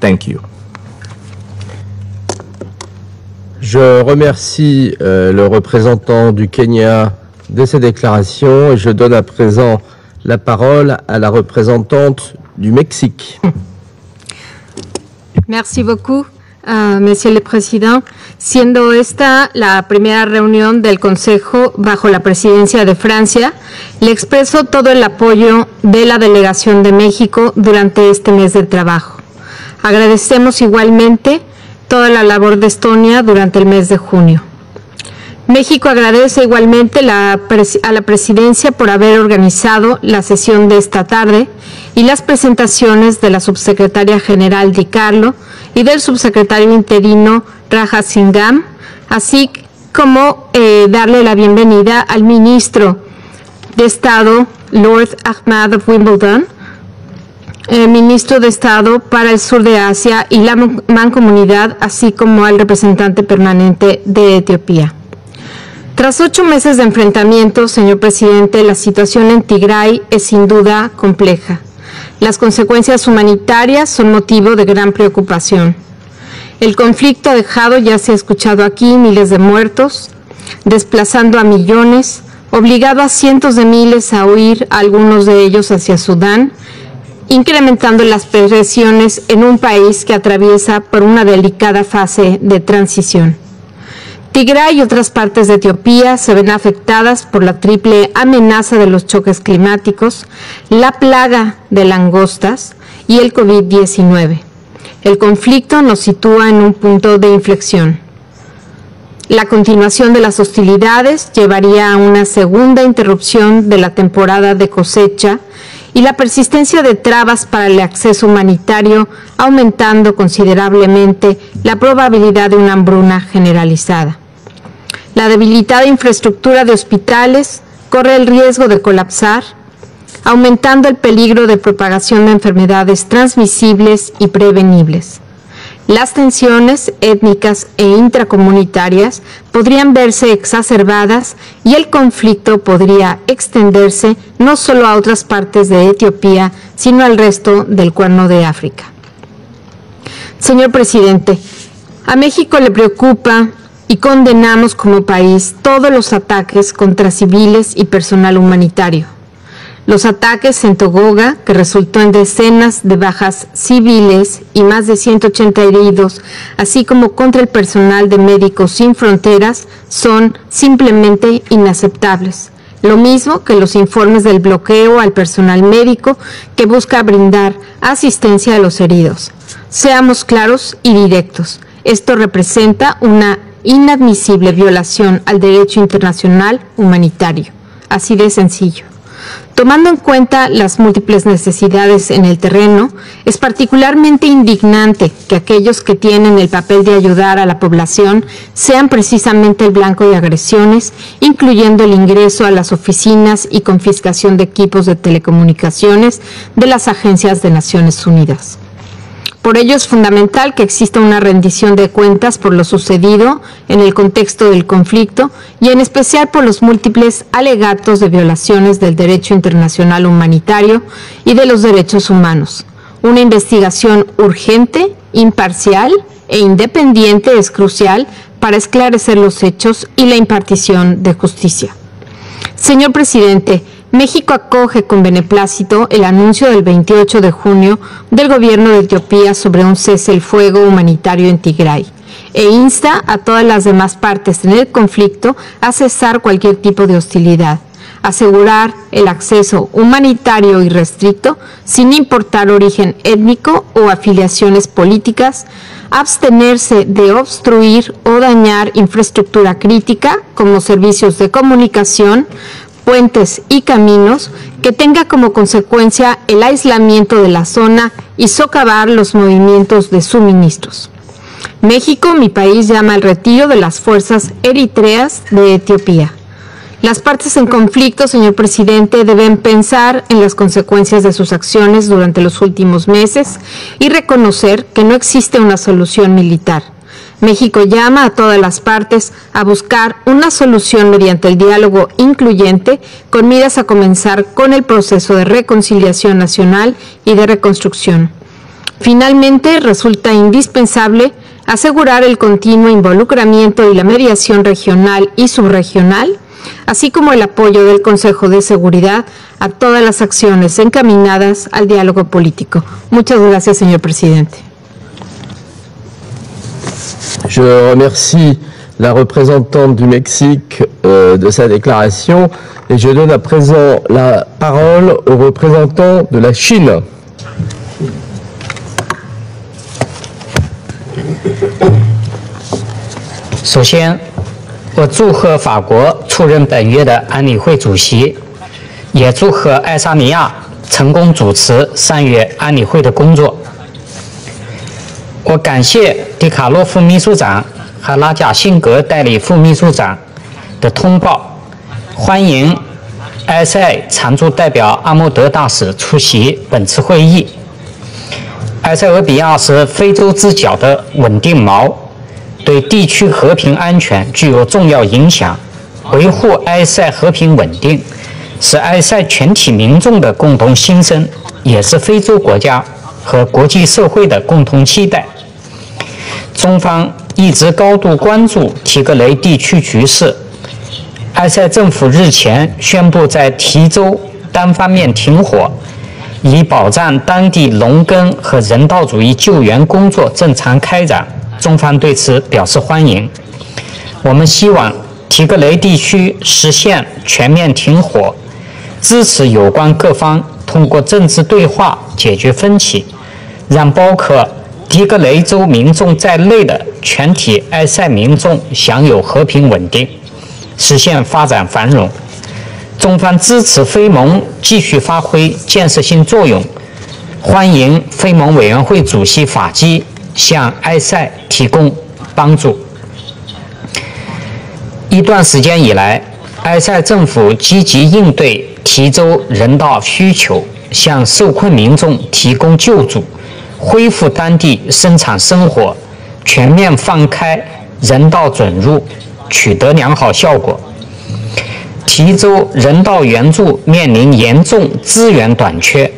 Thank you. Je remercie le représentant du Kenya de ses déclarations et je donne à présent la parole à la représentante du Mexique. Merci beaucoup, Monsieur le Président. Siendo esta la primera reunión del Consejo bajo la presidencia de Francia, le expreso todo el apoyo de la Delegación de México durante este mes de trabajo. Agradecemos igualmente toda la labor de Estonia durante el mes de junio. México agradece igualmente a la Presidencia por haber organizado la sesión de esta tarde y las presentaciones de la Subsecretaria General Di Carlo y del Subsecretario Interino Raja Singham, así como darle la bienvenida al Ministro de Estado, Lord Ahmad of Wimbledon, Ministro de Estado para el Sur de Asia y la Mancomunidad, así como al representante permanente de Etiopía. Tras 8 meses de enfrentamiento, señor presidente, la situación en Tigray es sin duda compleja. Las consecuencias humanitarias son motivo de gran preocupación. El conflicto ha dejado, ya se ha escuchado aquí, miles de muertos, desplazando a millones, obligado a cientos de miles a huir, algunos de ellos hacia Sudán, incrementando las presiones en un país que atraviesa por una delicada fase de transición. Tigray y otras partes de Etiopía se ven afectadas por la triple amenaza de los choques climáticos, la plaga de langostas y el COVID-19. El conflicto nos sitúa en un punto de inflexión. La continuación de las hostilidades llevaría a una segunda interrupción de la temporada de cosecha y la persistencia de trabas para el acceso humanitario, aumentando considerablemente la probabilidad de una hambruna generalizada. La debilitada infraestructura de hospitales corre el riesgo de colapsar, aumentando el peligro de propagación de enfermedades transmisibles y prevenibles. Las tensiones étnicas e intracomunitarias podrían verse exacerbadas y el conflicto podría extenderse no solo a otras partes de Etiopía, sino al resto del Cuerno de África. Señor presidente, a México le preocupa y condenamos como país todos los ataques contra civiles y personal humanitario. Los ataques en Togoga, que resultó en decenas de bajas civiles y más de 180 heridos, así como contra el personal de Médicos Sin Fronteras, son simplemente inaceptables. Lo mismo que los informes del bloqueo al personal médico que busca brindar asistencia a los heridos. Seamos claros y directos. Esto representa una inadmisible violación al derecho internacional humanitario. Así de sencillo. Tomando en cuenta las múltiples necesidades en el terreno, es particularmente indignante que aquellos que tienen el papel de ayudar a la población sean precisamente el blanco de agresiones, incluyendo el ingreso a las oficinas y confiscación de equipos de telecomunicaciones de las agencias de Naciones Unidas. Por ello es fundamental que exista una rendición de cuentas por lo sucedido en el contexto del conflicto y en especial por los múltiples alegatos de violaciones del derecho internacional humanitario y de los derechos humanos. Una investigación urgente, imparcial e independiente es crucial para esclarecer los hechos y la impartición de justicia. Señor presidente, México acoge con beneplácito el anuncio del 28 de junio del gobierno de Etiopía sobre un cese el fuego humanitario en Tigray e insta a todas las demás partes en el conflicto a cesar cualquier tipo de hostilidad, asegurar el acceso humanitario irrestricto sin importar origen étnico o afiliaciones políticas, abstenerse de obstruir o dañar infraestructura crítica como servicios de comunicación, puentes y caminos que tenga como consecuencia el aislamiento de la zona y socavar los movimientos de suministros. México, mi país, llama al retiro de las fuerzas eritreas de Etiopía. Las partes en conflicto, señor presidente, deben pensar en las consecuencias de sus acciones durante los últimos meses y reconocer que no existe una solución militar. México llama a todas las partes a buscar una solución mediante el diálogo incluyente con miras a comenzar con el proceso de reconciliación nacional y de reconstrucción. Finalmente, resulta indispensable asegurar el continuo involucramiento y la mediación regional y subregional, así como el apoyo del Consejo de Seguridad a todas las acciones encaminadas al diálogo político. Muchas gracias, señor presidente. Je remercie la représentante du Mexique de sa déclaration et je donne à présent la parole au représentant de la Chine. 首先，我祝贺法国出任本月的安理会主席，也祝贺爱沙尼亚成功主持3月安理会的工作。我感谢迪卡洛夫秘书长和拉贾辛格代理副秘书长的通报，欢迎埃塞常驻代表阿莫德大使出席本次会议。埃塞俄比亚是非洲之角的稳定锚，对地区和平安全具有重要影响。维护埃塞和平稳定是埃塞全体民众的共同心声，也是非洲国家和国际社会的共同期待。中方一直高度关注提格雷地区局势。埃塞政府日前宣布在提州单方面停火，以保障当地农耕和人道主义救援工作正常开展。中方对此表示欢迎。我们希望提格雷地区实现全面停火，支持有关各方通过政治对话解决分歧，让包括提格雷州民众在内的全体埃塞民众享有和平稳定，实现发展繁荣。中方支持非盟继续发挥建设性作用，欢迎非盟委员会主席法基向埃塞提供帮助。一段时间以来，埃塞政府积极应对提州人道需求，向受困民众提供救助，恢复当地生产生活，全面放开人道准入，取得良好效果。提州人道援助面临严重资源短缺，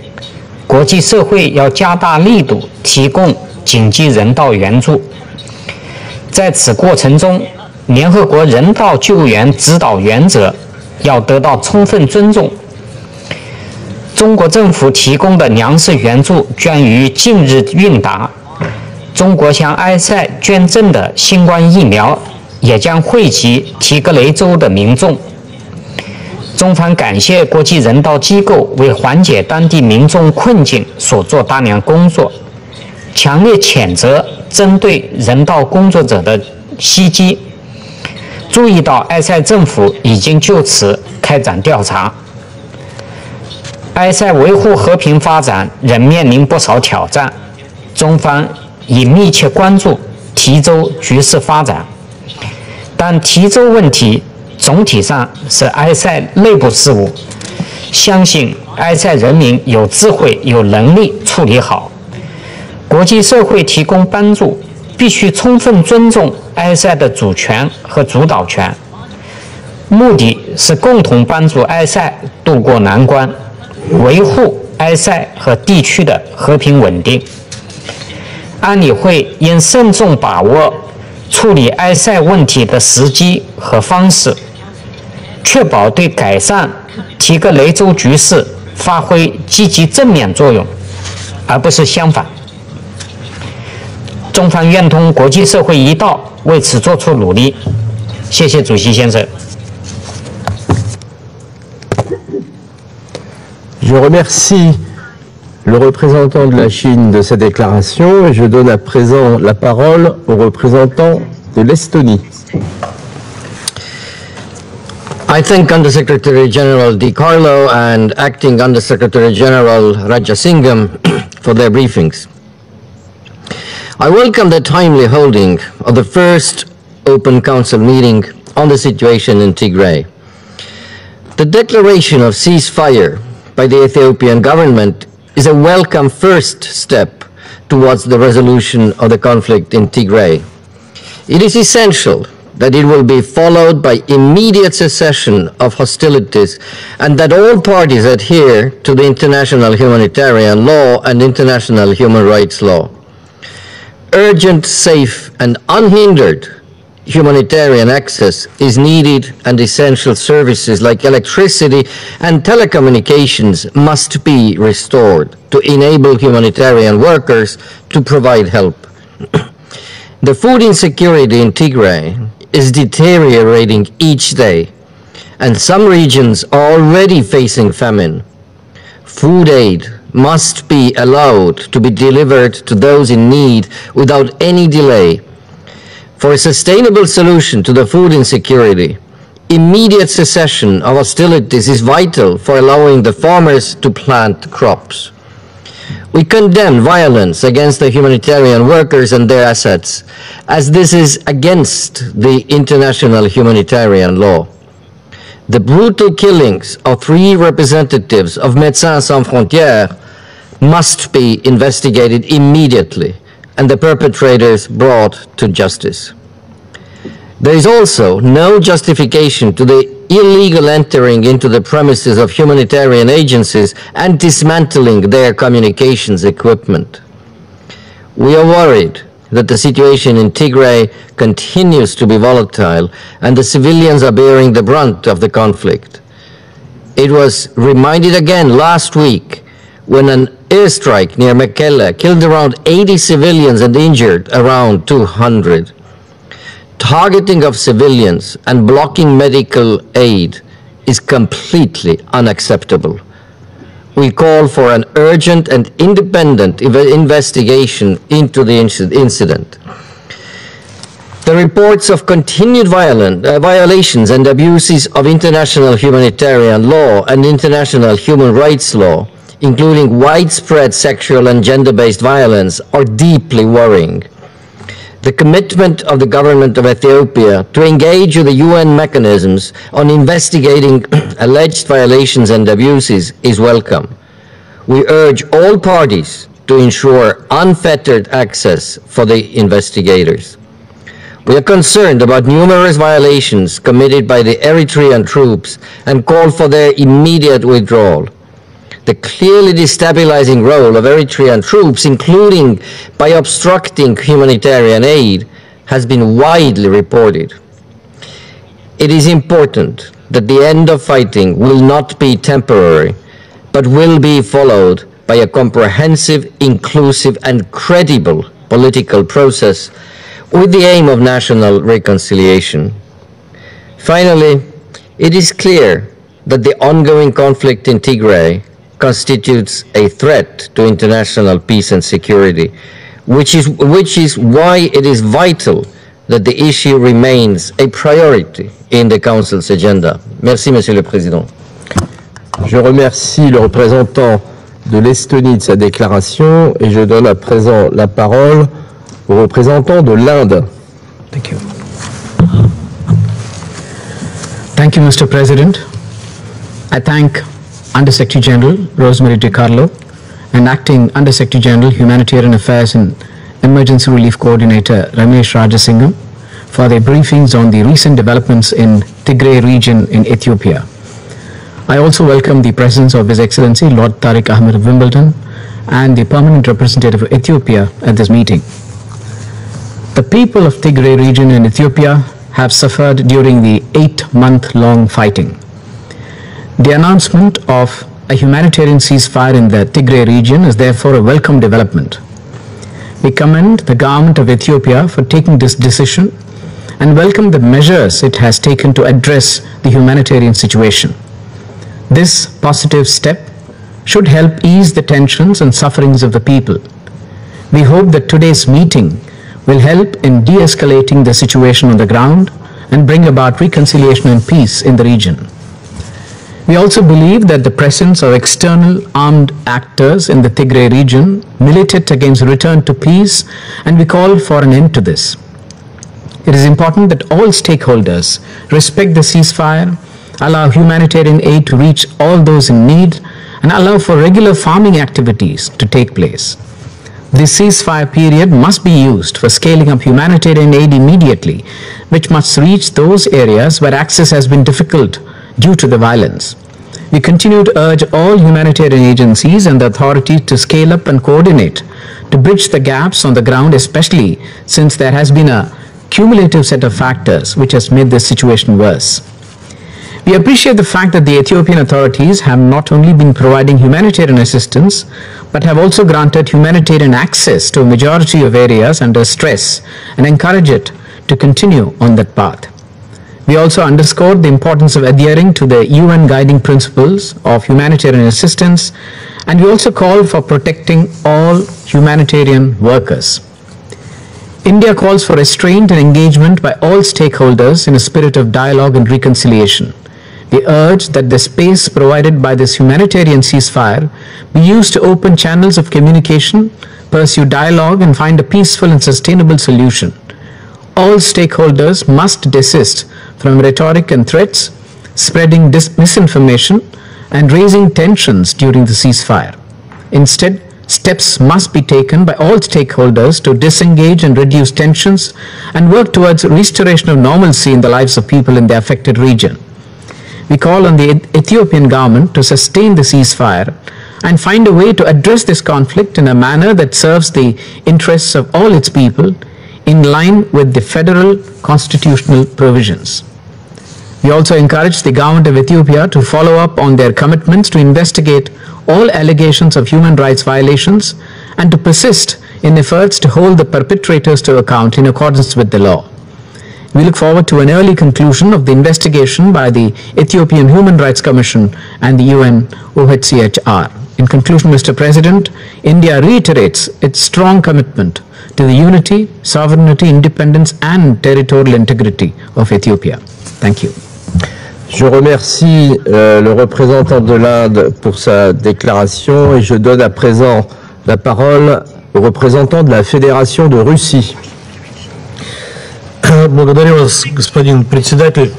国际社会要加大力度提供紧急人道援助。在此过程中，联合国人道救援指导原则要得到充分尊重。中国政府提供的粮食援助将于近日运达，中国向埃塞捐赠的新冠疫苗也将惠及提格雷州的民众。中方感谢国际人道机构为缓解当地民众困境所做大量工作，强烈谴责针对人道工作者的袭击。注意到埃塞政府已经就此开展调查。埃塞维护和平发展仍面临不少挑战，中方已密切关注提州局势发展，但提州问题总体上是埃塞内部事务，相信埃塞人民有智慧、有能力处理好。国际社会提供帮助，必须充分尊重埃塞的主权和主导权，目的是共同帮助埃塞渡过难关，维护埃塞和地区的和平稳定。安理会应慎重把握处理埃塞问题的时机和方式，确保对改善提格雷州局势发挥积极正面作用，而不是相反。中方愿同国际社会一道为此做出努力。谢谢主席先生。Je remercie le représentant de la Chine de sa déclaration et je donne à présent la parole au représentant de l'Estonie. I thank Undersecretary General Di Carlo and Acting Undersecretary General Rajasingham for their briefings. I welcome the timely holding of the first Open Council meeting on the situation in Tigray. The declaration of ceasefire by the Ethiopian government is a welcome first step towards the resolution of the conflict in Tigray. It is essential that it will be followed by immediate cessation of hostilities and that all parties adhere to the international humanitarian law and international human rights law. Urgent, safe, and unhindered humanitarian access is needed, and essential services like electricity and telecommunications must be restored to enable humanitarian workers to provide help. The food insecurity in Tigray is deteriorating each day, and some regions are already facing famine. Food aid must be allowed to be delivered to those in need without any delay. For a sustainable solution to the food insecurity, immediate cessation of hostilities is vital for allowing the farmers to plant crops. We condemn violence against the humanitarian workers and their assets, as this is against the international humanitarian law. The brutal killings of 3 representatives of Médecins Sans Frontières must be investigated immediately and the perpetrators brought to justice. There is also no justification to the illegal entering into the premises of humanitarian agencies and dismantling their communications equipment. We are worried that the situation in Tigray continues to be volatile and the civilians are bearing the brunt of the conflict. It was reminded again last week when an airstrike near Mekelle killed around 80 civilians and injured around 200. Targeting of civilians and blocking medical aid is completely unacceptable. We call for an urgent and independent investigation into the incident. The reports of continued violations and abuses of international humanitarian law and international human rights law, including widespread sexual and gender-based violence, are deeply worrying. The commitment of the government of Ethiopia to engage with the UN mechanisms on investigating alleged violations and abuses is welcome. We urge all parties to ensure unfettered access for the investigators. We are concerned about numerous violations committed by the Eritrean troops and call for their immediate withdrawal. The clearly destabilizing role of Eritrean troops, including by obstructing humanitarian aid, has been widely reported. It is important that the end of fighting will not be temporary, but will be followed by a comprehensive, inclusive, and credible political process with the aim of national reconciliation. Finally, it is clear that the ongoing conflict in Tigray constitutes a threat to international peace and security, which is why it is vital that the issue remains a priority in the Council's agenda. Merci, Monsieur le Président. Je remercie le représentant de l'Estonie de sa déclaration et je donne à présent la parole au représentant de l'Inde. Thank you. Thank you, Mr. President. I thank Undersecretary General Rosemary DiCarlo and Acting Undersecretary General Humanitarian Affairs and Emergency Relief Coordinator Ramesh Rajasingham for their briefings on the recent developments in Tigray region in Ethiopia. I also welcome the presence of His Excellency Lord Tariq Ahmed of Wimbledon and the Permanent Representative of Ethiopia at this meeting. The people of Tigray region in Ethiopia have suffered during the 8-month-long fighting. The announcement of a humanitarian ceasefire in the Tigray region is therefore a welcome development. We commend the government of Ethiopia for taking this decision and welcome the measures it has taken to address the humanitarian situation. This positive step should help ease the tensions and sufferings of the people. We hope that today's meeting will help in de-escalating the situation on the ground and bring about reconciliation and peace in the region. We also believe that the presence of external armed actors in the Tigray region militate against return to peace, and we call for an end to this. It is important that all stakeholders respect the ceasefire, allow humanitarian aid to reach all those in need, and allow for regular farming activities to take place. This ceasefire period must be used for scaling up humanitarian aid immediately, which must reach those areas where access has been difficult due to the violence. We continue to urge all humanitarian agencies and the authorities to scale up and coordinate to bridge the gaps on the ground, especially since there has been a cumulative set of factors which has made this situation worse. We appreciate the fact that the Ethiopian authorities have not only been providing humanitarian assistance, but have also granted humanitarian access to a majority of areas under stress and encourage it to continue on that path. We also underscore the importance of adhering to the UN guiding principles of humanitarian assistance, and we also call for protecting all humanitarian workers. India calls for restraint and engagement by all stakeholders in a spirit of dialogue and reconciliation. We urge that the space provided by this humanitarian ceasefire be used to open channels of communication, pursue dialogue, and find a peaceful and sustainable solution. All stakeholders must desist from rhetoric and threats, spreading misinformation, and raising tensions during the ceasefire. Instead, steps must be taken by all stakeholders to disengage and reduce tensions and work towards restoration of normalcy in the lives of people in the affected region. We call on the Ethiopian government to sustain the ceasefire and find a way to address this conflict in a manner that serves the interests of all its people in line with the federal constitutional provisions. We also encourage the government of Ethiopia to follow up on their commitments to investigate all allegations of human rights violations and to persist in efforts to hold the perpetrators to account in accordance with the law. We look forward to an early conclusion of the investigation by the Ethiopian Human Rights Commission and the UN OHCHR. In conclusion, Mr. President, India reiterates its strong commitment to the unity, sovereignty, independence and territorial integrity of Ethiopia. Thank you. Je remercie le représentant de l'Inde pour sa déclaration et je donne à présent la parole au représentant de la Fédération de Russie. Благодарю вас, господин председатель.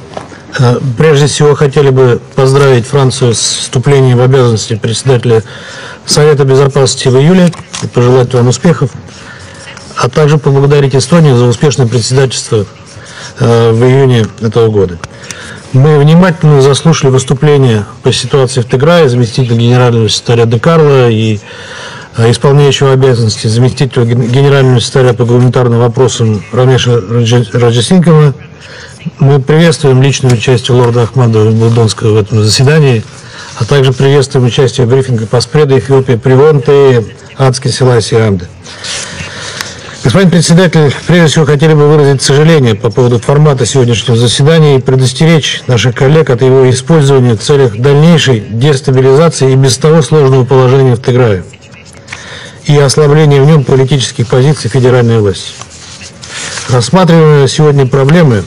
Прежде всего, хотели бы поздравить Францию с вступлением в обязанности председателя Совета Безопасности в июле и пожелать вам успехов, а также поблагодарить Эстонию за успешное председательство в июне этого года. Мы внимательно заслушали выступление по ситуации в Тиграе заместителя генерального секретаря Де Карло и исполняющего обязанности заместителя генерального секретаря по гуманитарным вопросам Рамеша Раджасинкова. Мы приветствуем личное участие лорда Ахмада Булдонского в этом заседании, а также приветствуем участие в брифинге по спреду Эфиопии Привонте Адски Селаси Амде. Господин председатель, прежде всего хотели бы выразить сожаление по поводу формата сегодняшнего заседания и предостеречь наших коллег от его использования в целях дальнейшей дестабилизации и без того сложного положения в Тиграе и ослабления в нем политических позиций федеральной власти. Рассматриваемые сегодня проблемы,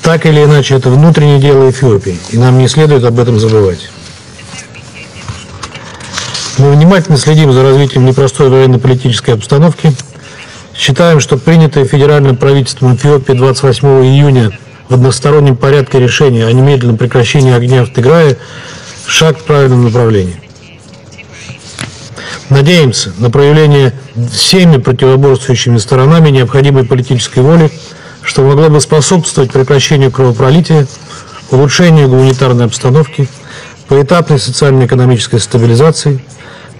так или иначе, это внутреннее дело Эфиопии, и нам не следует об этом забывать. Мы внимательно следим за развитием непростой военно-политической обстановки. Считаем, что принятое федеральным правительством Эфиопии 28 июня в одностороннем порядке решение о немедленном прекращении огня в Тиграе – шаг в правильном направлении. Надеемся на проявление всеми противоборствующими сторонами необходимой политической воли, что могло бы способствовать прекращению кровопролития, улучшению гуманитарной обстановки, поэтапной социально-экономической стабилизации,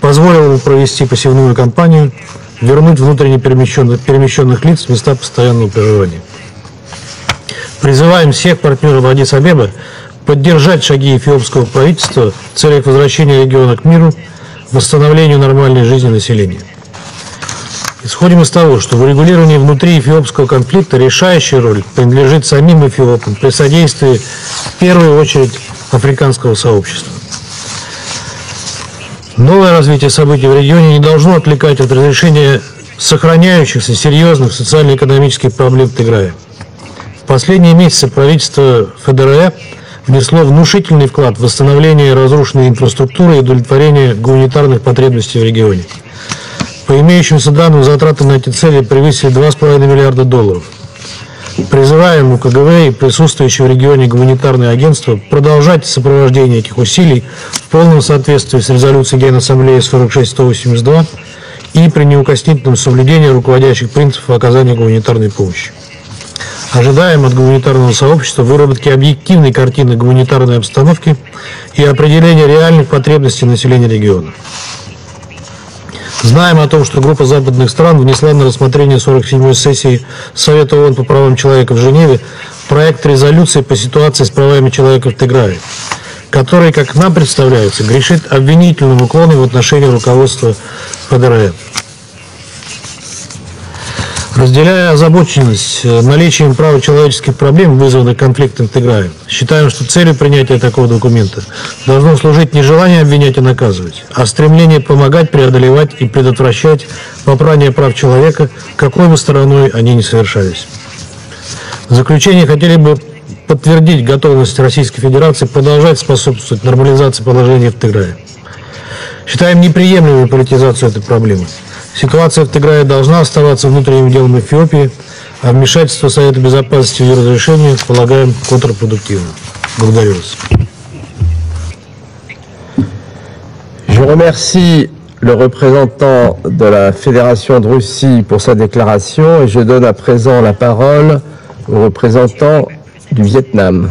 позволило бы провести посевную кампанию, вернуть внутренне перемещенных лиц в места постоянного проживания. Призываем всех партнеров Аддис-Абебы поддержать шаги эфиопского правительства в целях возвращения региона к миру, восстановлению нормальной жизни населения. Исходим из того, что в урегулировании внутри эфиопского конфликта решающая роль принадлежит самим эфиопам при содействии в первую очередь африканского сообщества. Новое развитие событий в регионе не должно отвлекать от разрешения сохраняющихся серьезных социально-экономических проблем в Тиграе. В последние месяцы правительство ФДР внесло внушительный вклад в восстановление разрушенной инфраструктуры и удовлетворение гуманитарных потребностей в регионе. По имеющимся данным, затраты на эти цели превысили $2,5 миллиарда. Призываем УКГВ и присутствующие в регионе гуманитарные агентства продолжать сопровождение этих усилий в полном соответствии с резолюцией Генассамблеи 46-182 и при неукоснительном соблюдении руководящих принципов оказания гуманитарной помощи. Ожидаем от гуманитарного сообщества выработки объективной картины гуманитарной обстановки и определения реальных потребностей населения региона. Знаем о том, что группа западных стран внесла на рассмотрение 47-й сессии Совета ООН по правам человека в Женеве проект резолюции по ситуации с правами человека в Тиграе, который, как нам представляется, грешит обвинительным уклоном в отношении руководства ФДР. Разделяя озабоченность наличием права человеческих проблем, вызванных конфликтом в Тиграе, считаем, что целью принятия такого документа должно служить не желание обвинять и наказывать, а стремление помогать, преодолевать и предотвращать попрание прав человека, какой бы стороной они ни совершались. В заключение хотели бы подтвердить готовность Российской Федерации продолжать способствовать нормализации положения в Тиграе. Считаем неприемлемой политизацию этой проблемы. Ситуация в Тиграе должна оставаться внутренним делом Эфиопии, а вмешательство Совета Безопасности в ее разрешение полагаем контрпродуктивным. Благодарю вас. Je remercie le représentant de la Fédération de Russie pour sa déclaration et je donne à présent la parole au représentant du Vietnam.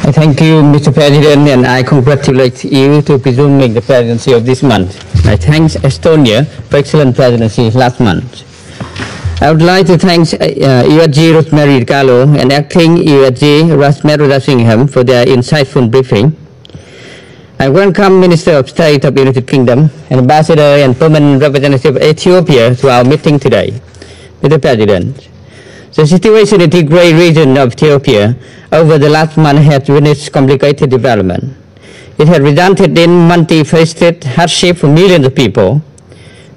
Thank you, Mr. President, and I congratulate you to presuming the presidency of this month. I thank Estonia for excellent presidency last month. I would like to thank USG Rosemary DiCarlo and acting USG Rosemary Rasingham for their insightful briefing. I welcome Minister of State of the United Kingdom and Ambassador and Permanent Representative of Ethiopia to our meeting today. Mr. President, the situation in the Tigray region of Ethiopia over the last month has witnessed complicated development. It has resulted in multifaceted hardship for millions of people,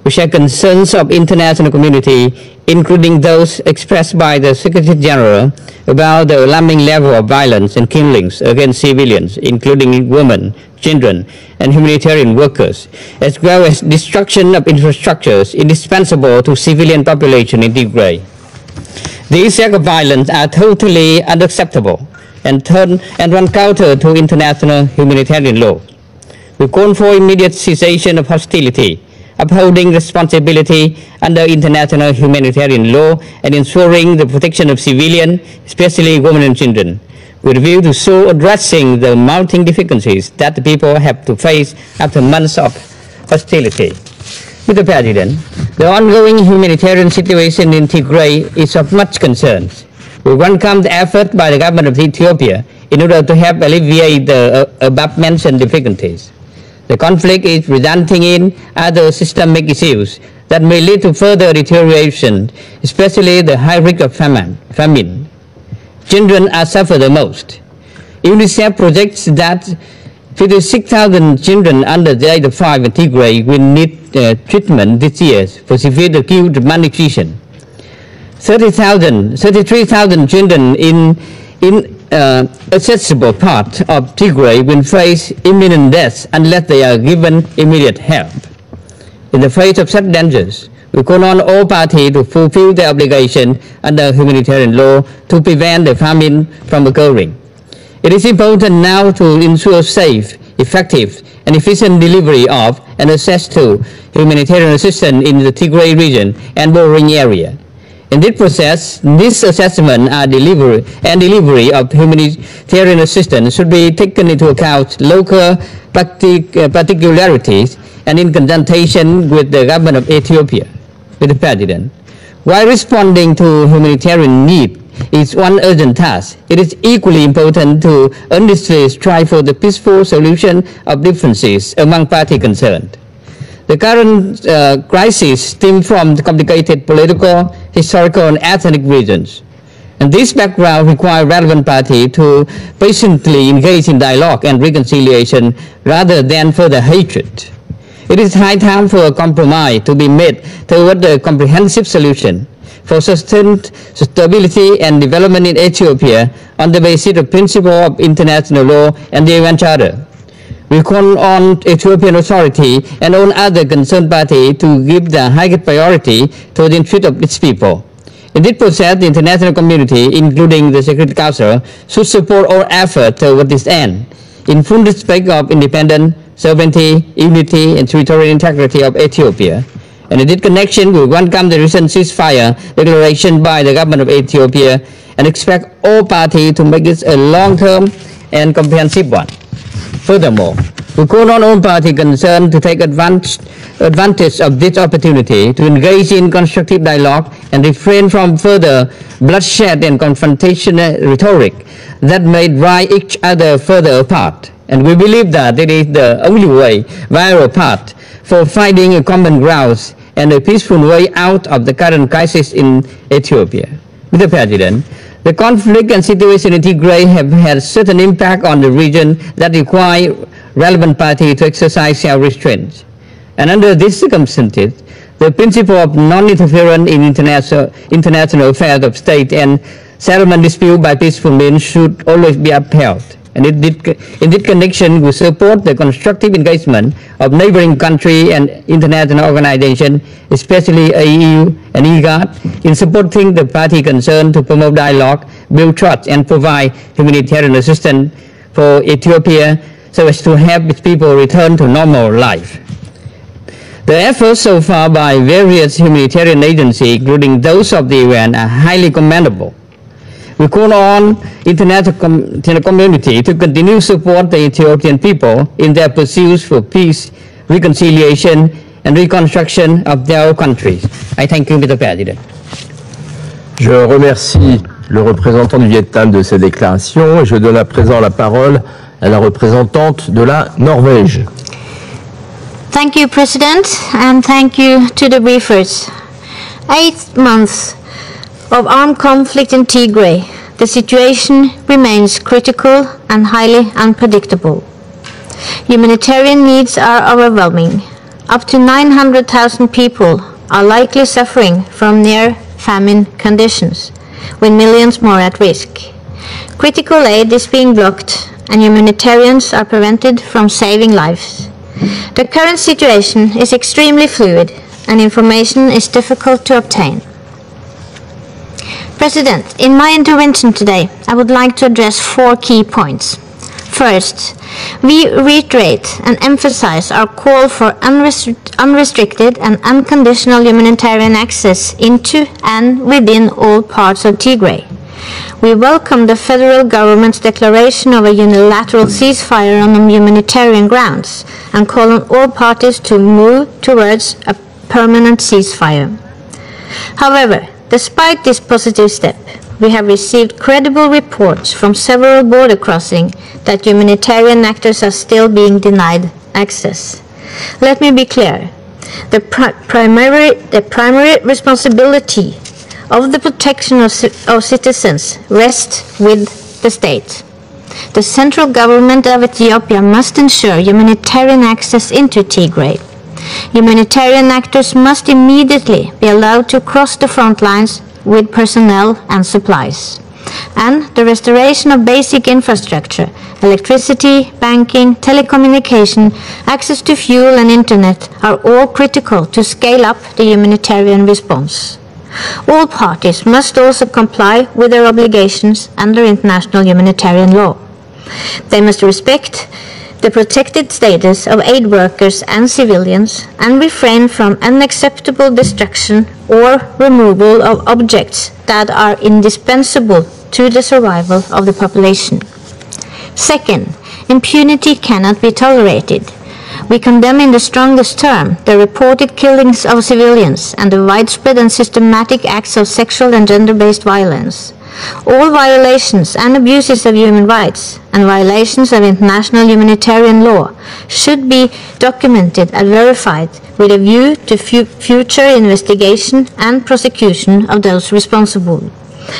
which are concerns of international community, including those expressed by the Secretary General about the alarming level of violence and killings against civilians, including women, children, and humanitarian workers, as well as destruction of infrastructures indispensable to civilian population in Tigray. These acts of violence are totally unacceptable and run counter to international humanitarian law. We call for immediate cessation of hostility, upholding responsibility under international humanitarian law, and ensuring the protection of civilians, especially women and children, with a view to so addressing the mounting difficulties that the people have to face after months of hostility. Mr. President, the ongoing humanitarian situation in Tigray is of much concern. We welcome the effort by the government of Ethiopia in order to help alleviate the above-mentioned difficulties. The conflict is resulting in other systemic issues that may lead to further deterioration, especially the high risk of famine. Children are suffer the most. UNICEF projects that 56,000 children under the age of 5 in Tigray will need treatment this year for severe acute malnutrition. 33,000 children in accessible part of Tigray will face imminent death unless they are given immediate help. In the face of such dangers, we call on all parties to fulfill their obligation under humanitarian law to prevent the famine from occurring. It is important now to ensure safe, effective, and efficient delivery of and access to humanitarian assistance in the Tigray region and bordering area. In this process, this assessment and delivery of humanitarian assistance should be taken into account local particularities and in consultation with the government of Ethiopia, with the President. While responding to humanitarian need is one urgent task, it is equally important to earnestly strive for the peaceful solution of differences among parties concerned. The current crisis stems from the complicated political, historical, and ethnic reasons. And this background requires relevant parties to patiently engage in dialogue and reconciliation rather than further hatred. It is high time for a compromise to be made toward a comprehensive solution for sustained stability and development in Ethiopia on the basis of principle of international law and the UN Charter. We call on Ethiopian authority and all other concerned parties to give the highest priority to the interest of its people. In this process, the international community, including the Security Council, should support all efforts toward this end, in full respect of independence, sovereignty, unity, and territorial integrity of Ethiopia, And in this connection, we welcome the recent ceasefire declaration by the government of Ethiopia and expect all parties to make this a long-term and comprehensive one. Furthermore, we call on all parties concerned to take advantage of this opportunity to engage in constructive dialogue and refrain from further bloodshed and confrontational rhetoric that may drive each other further apart. And we believe that it is the only way, viable path, for finding a common ground and a peaceful way out of the current crisis in Ethiopia. Mr. President, the conflict and situation in Tigray have had certain impact on the region that require relevant parties to exercise self-restraint. And under these circumstances, the principle of non-interference in international affairs of state and settlement dispute by peaceful means should always be upheld. And in this connection, we support the constructive engagement of neighboring countries and international organizations, especially AU and IGAD, in supporting the party concerned to promote dialogue, build trust, and provide humanitarian assistance for Ethiopia so as to help its people return to normal life. The efforts so far by various humanitarian agencies, including those of the UN, are highly commendable. We call on international community to continue to support the Ethiopian people in their pursuits for peace, reconciliation, and reconstruction of their countries. I thank you, Mr. President. Je remercie le représentant du Vietnam de ces déclarations et je donne à présent la parole à la représentante de la Norvège. Thank you, President, and thank you to the briefers. 8 months of armed conflict in Tigray, the situation remains critical and highly unpredictable. Humanitarian needs are overwhelming. Up to 900,000 people are likely suffering from near famine conditions, with millions more at risk. Critical aid is being blocked and humanitarians are prevented from saving lives. The current situation is extremely fluid and information is difficult to obtain. President, in my intervention today, I would like to address 4 key points. First, we reiterate and emphasize our call for unrestricted and unconditional humanitarian access into and within all parts of Tigray. We welcome the federal government's declaration of a unilateral ceasefire on humanitarian grounds and call on all parties to move towards a permanent ceasefire. However, despite this positive step, we have received credible reports from several border crossings that humanitarian actors are still being denied access. Let me be clear. The primary responsibility of the protection of citizens rests with the state. The central government of Ethiopia must ensure humanitarian access into Tigray. Humanitarian actors must immediately be allowed to cross the front lines with personnel and supplies. And the restoration of basic infrastructure, electricity, banking, telecommunication, access to fuel and internet are all critical to scale up the humanitarian response. All parties must also comply with their obligations under international humanitarian law. They must respect the protected status of aid workers and civilians and refrain from unacceptable destruction or removal of objects that are indispensable to the survival of the population. Second, impunity cannot be tolerated. We condemn in the strongest term the reported killings of civilians and the widespread and systematic acts of sexual and gender-based violence. All violations and abuses of human rights and violations of international humanitarian law should be documented and verified with a view to future investigation and prosecution of those responsible.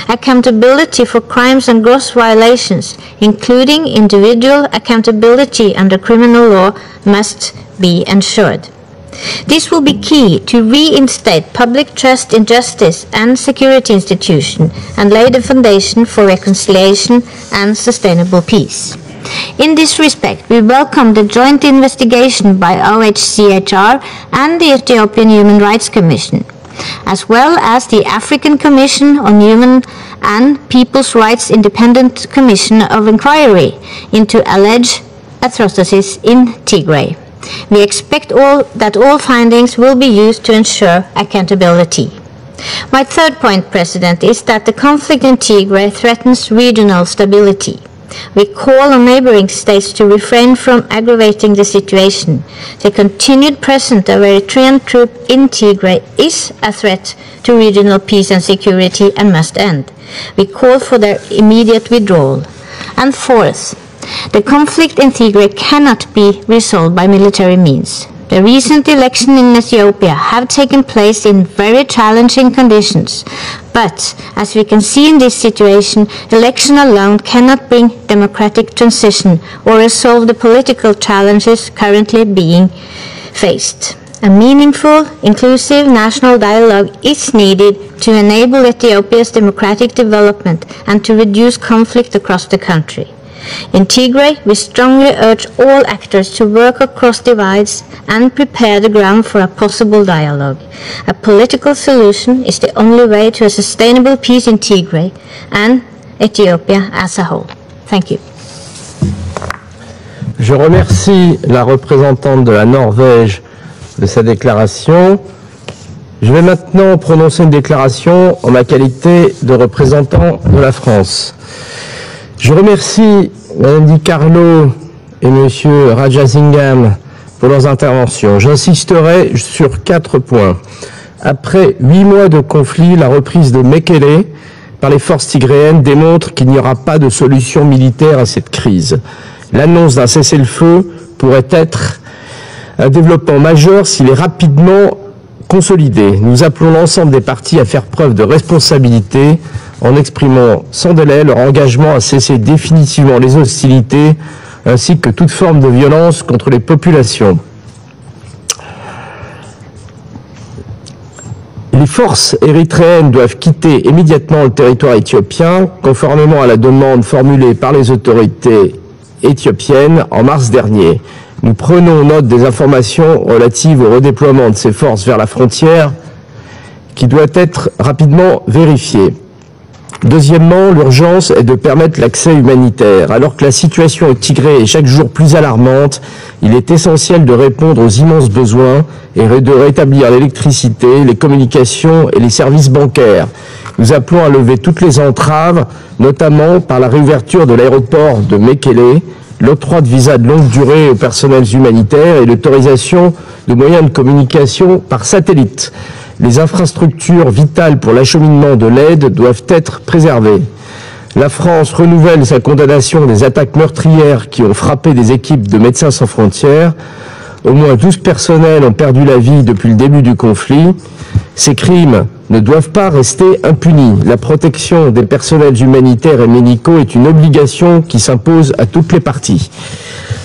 Accountability for crimes and gross violations, including individual accountability under criminal law, must be ensured. This will be key to reinstate public trust in justice and security institutions and lay the foundation for reconciliation and sustainable peace. In this respect, we welcome the joint investigation by OHCHR and the Ethiopian Human Rights Commission, as well as the African Commission on Human and People's Rights Independent Commission of Inquiry into alleged atrocities in Tigray. We expect that all findings will be used to ensure accountability. My third point, President, is that the conflict in Tigray threatens regional stability. We call on neighboring states to refrain from aggravating the situation. The continued presence of Eritrean troops in Tigray is a threat to regional peace and security and must end. We call for their immediate withdrawal. And fourth, the conflict in Tigray cannot be resolved by military means. The recent elections in Ethiopia have taken place in very challenging conditions, but as we can see in this situation, election alone cannot bring democratic transition or resolve the political challenges currently being faced. A meaningful, inclusive national dialogue is needed to enable Ethiopia's democratic development and to reduce conflict across the country. In Tigray, we strongly urge all actors to work across divides and prepare the ground for a possible dialogue. A political solution is the only way to a sustainable peace in Tigray and Ethiopia as a whole. Thank you. Je remercie la représentante de la Norvège de sa déclaration. Je vais maintenant prononcer une déclaration en ma qualité de représentant de la France. Je remercie Mme Di Carlo et M. Rajasingham pour leurs interventions. J'insisterai sur 4 points. Après 8 mois de conflit, la reprise de Mekele par les forces tigréennes démontre qu'il n'y aura pas de solution militaire à cette crise. L'annonce d'un cessez-le-feu pourrait être un développement majeur s'il est rapidement consolidé. Nous appelons l'ensemble des parties à faire preuve de responsabilité en exprimant sans délai leur engagement à cesser définitivement les hostilités ainsi que toute forme de violence contre les populations. Les forces érythréennes doivent quitter immédiatement le territoire éthiopien, conformément à la demande formulée par les autorités éthiopiennes en mars dernier. Nous prenons note des informations relatives au redéploiement de ces forces vers la frontière qui doit être rapidement vérifiée. Deuxièmement, l'urgence est de permettre l'accès humanitaire. Alors que la situation au Tigré est chaque jour plus alarmante, il est essentiel de répondre aux immenses besoins et de rétablir l'électricité, les communications et les services bancaires. Nous appelons à lever toutes les entraves, notamment par la réouverture de l'aéroport de Mekele, l'octroi de visas de longue durée aux personnels humanitaires et l'autorisation de moyens de communication par satellite. Les infrastructures vitales pour l'acheminement de l'aide doivent être préservées. La France renouvelle sa condamnation des attaques meurtrières qui ont frappé des équipes de Médecins sans frontières. Au moins 12 personnels ont perdu la vie depuis le début du conflit. Ces crimes ne doivent pas rester impunis. La protection des personnels humanitaires et médicaux est une obligation qui s'impose à toutes les parties.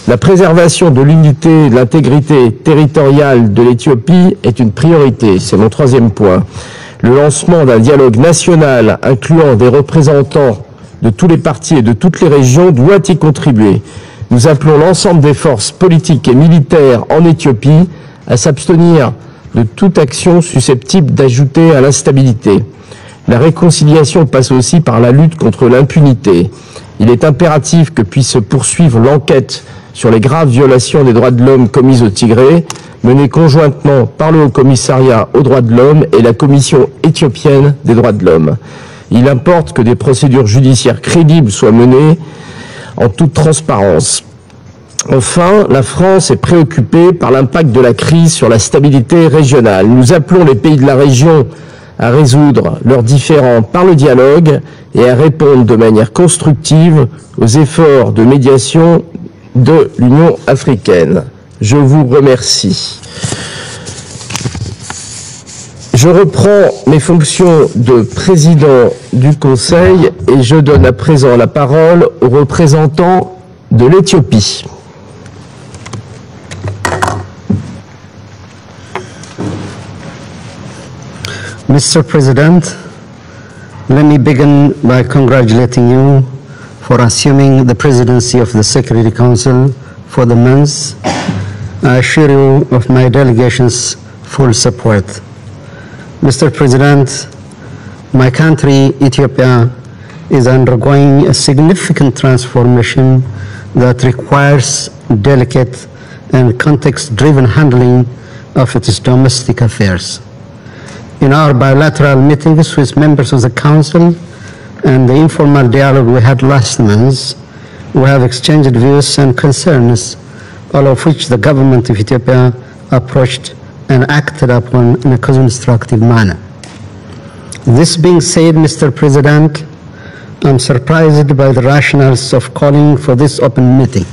La préservation de l'unité et de l'intégrité territoriale de l'Éthiopie est une priorité. C'est mon troisième point. Le lancement d'un dialogue national incluant des représentants de tous les partis et de toutes les régions doit y contribuer. Nous appelons l'ensemble des forces politiques et militaires en Éthiopie à s'abstenir de toute action susceptible d'ajouter à l'instabilité. La réconciliation passe aussi par la lutte contre l'impunité. Il est impératif que puisse se poursuivre l'enquête sur les graves violations des droits de l'homme commises au Tigré, menée conjointement par le Haut-Commissariat aux droits de l'homme et la Commission éthiopienne des droits de l'homme. Il importe que des procédures judiciaires crédibles soient menées en toute transparence. Enfin, la France est préoccupée par l'impact de la crise sur la stabilité régionale. Nous appelons les pays de la région à résoudre leurs différends par le dialogue et à répondre de manière constructive aux efforts de médiation de l'Union africaine. Je vous remercie. Je reprends mes fonctions de président du Conseil et je donne à présent la parole aux représentants de l'Éthiopie. Mr. President, let me begin by congratulating you for assuming the presidency of the Security Council for the month. I assure you of my delegation's full support. Mr. President, my country, Ethiopia, is undergoing a significant transformation that requires delicate and context-driven handling of its domestic affairs. In our bilateral meetings with members of the Council and the informal dialogue we had last month, we have exchanged views and concerns, all of which the government of Ethiopia approached and acted upon in a constructive manner. This being said, Mr. President, I'm surprised by the rationales of calling for this open meeting.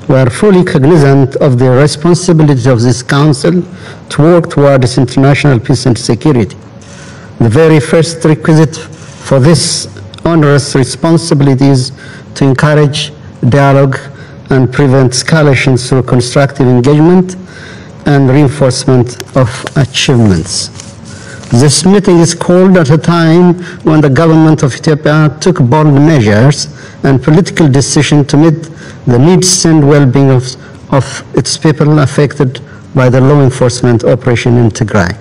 We are fully cognizant of the responsibility of this Council to work towards international peace and security. The very first requisite for this onerous responsibility is to encourage dialogue and prevent escalation through constructive engagement and reinforcement of achievements. This meeting is called at a time when the government of Ethiopia took bold measures and political decisions to meet the needs and well-being of its people affected by the law enforcement operation in Tigray.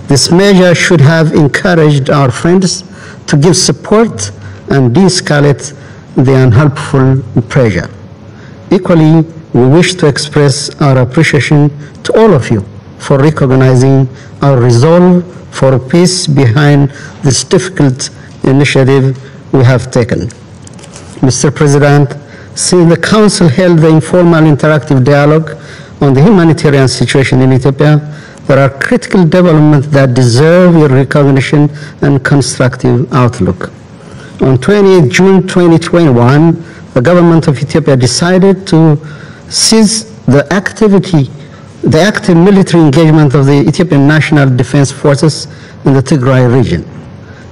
This measure should have encouraged our friends to give support and de-escalate the unhelpful pressure. Equally, we wish to express our appreciation to all of you for recognizing our resolve for peace behind this difficult initiative we have taken. Mr. President, since the Council held the informal interactive dialogue on the humanitarian situation in Ethiopia, there are critical developments that deserve your recognition and constructive outlook. On 28 June 2021, the government of Ethiopia decided to cease the active military engagement of the Ethiopian National Defense Forces in the Tigray region.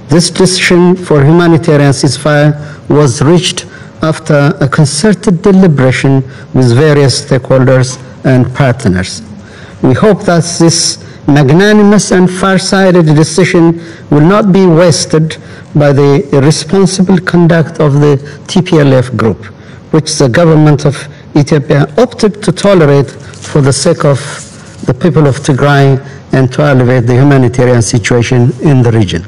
This decision for humanitarian ceasefire was reached after a concerted deliberation with various stakeholders and partners. We hope that this magnanimous and far-sighted decision will not be wasted by the irresponsible conduct of the TPLF group, which the government of Ethiopia opted to tolerate for the sake of the people of Tigray and to elevate the humanitarian situation in the region.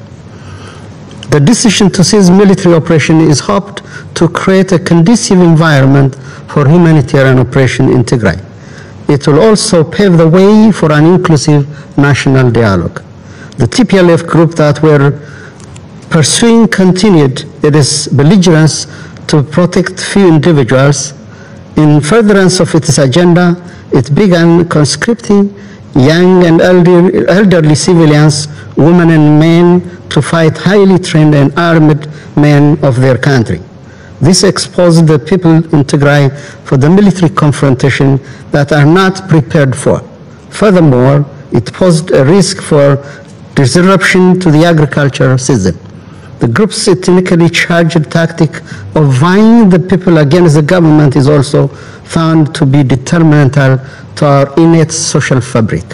The decision to cease military operation is hoped to create a conducive environment for humanitarian operation in Tigray. It will also pave the way for an inclusive national dialogue. The TPLF group that were pursuing continued its belligerence to protect few individuals. In furtherance of its agenda, it began conscripting young and elderly civilians, women and men, to fight highly trained and armed men of their country. This exposed the people in Tigray for the military confrontation that are not prepared for. Furthermore, it posed a risk for disruption to the agricultural season. The group's ethnically charged tactic of vying the people against the government is also found to be detrimental to our innate social fabric.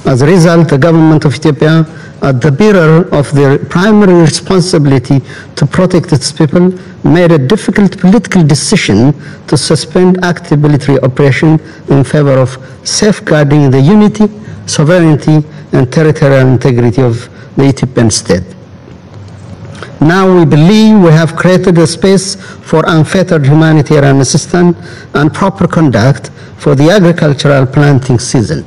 As a result, the government of Ethiopia, as the bearer of their primary responsibility to protect its people, made a difficult political decision to suspend active military operation in favor of safeguarding the unity, sovereignty, and territorial integrity of the Ethiopian state. Now we believe we have created a space for unfettered humanitarian assistance and proper conduct for the agricultural planting season.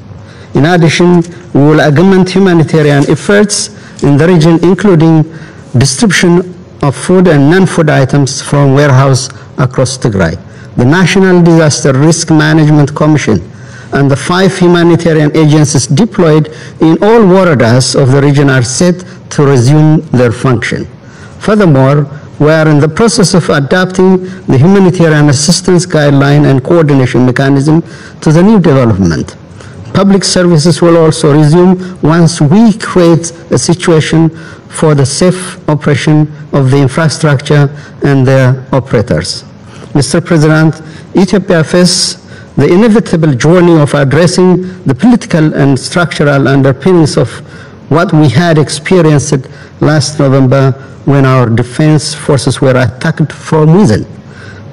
In addition, we will augment humanitarian efforts in the region, including distribution of food and non-food items from warehouses across Tigray. The National Disaster Risk Management Commission and the 5 humanitarian agencies deployed in all waradas of the region are set to resume their function. Furthermore, we are in the process of adapting the humanitarian assistance guideline and coordination mechanism to the new development. Public services will also resume once we create a situation for the safe operation of the infrastructure and their operators. Mr. President, Ethiopia faces the inevitable journey of addressing the political and structural underpinnings of what we had experienced last November when our defense forces were attacked from within.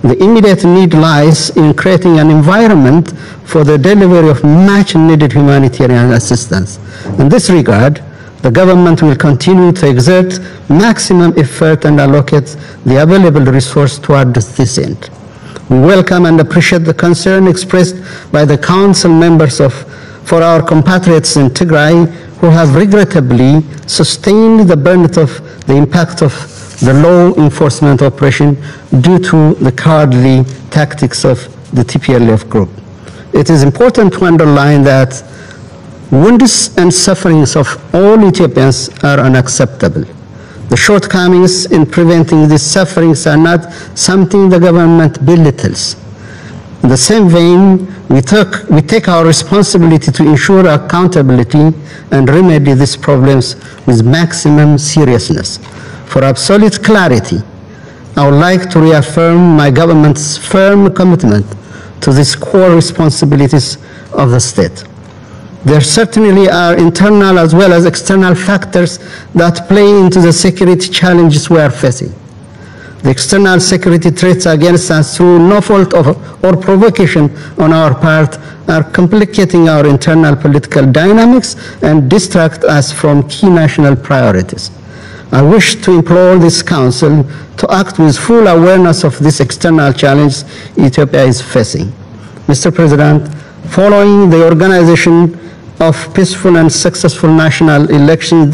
The immediate need lies in creating an environment for the delivery of much-needed humanitarian assistance. In this regard, the government will continue to exert maximum effort and allocate the available resource toward this end. We welcome and appreciate the concern expressed by the Council members for our compatriots in Tigray who have regrettably sustained the brunt of the impact of the law enforcement operation due to the cowardly tactics of the TPLF group. It is important to underline that wounds and sufferings of all Ethiopians are unacceptable. The shortcomings in preventing these sufferings are not something the government belittles. In the same vein, we take our responsibility to ensure accountability and remedy these problems with maximum seriousness. For absolute clarity, I would like to reaffirm my government's firm commitment to these core responsibilities of the state. There certainly are internal as well as external factors that play into the security challenges we are facing. The external security threats against us through no fault or provocation on our part are complicating our internal political dynamics and distract us from key national priorities. I wish to implore this Council to act with full awareness of this external challenge Ethiopia is facing. Mr. President, following the organization of peaceful and successful national elections